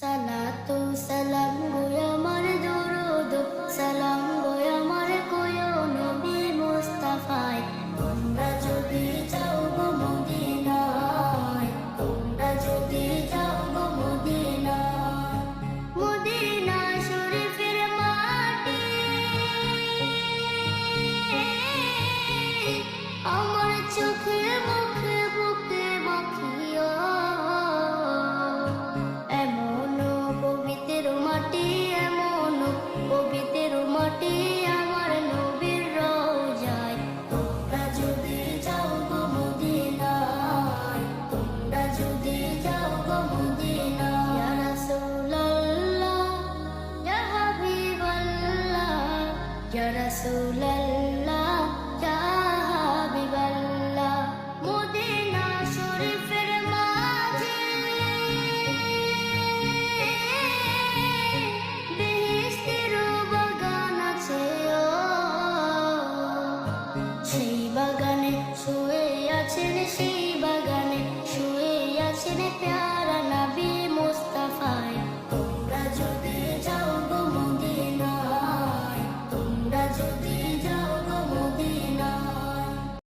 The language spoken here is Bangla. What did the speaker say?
সালাতু সালাম গো আমার দরুদ সালাম গো আমার কোয় নবী মুস্তাফায়। তোমরা যদি যাও গো মদিনায়, তোমরা যদি যাও গো মদিনায়, মদিনা শরীফের মাটি আমার চোখে মুখে বুকে মাখিও। পবিত্র মাটি আমার নবীর রওজায়। তোমরা যদি যাও গো মদিনায়, তোমরা যদি যাও গো মদিনায়। ইয়া রাসূলুল্লাহ ইয়া হাবিবাল্লাহ, ইয়া রাসূলুল্লাহ ইয়া হাবিবাল্লাহ। মদিনা শরীফের মাঝে সেই বাগানে শুয়ে আছেন সেই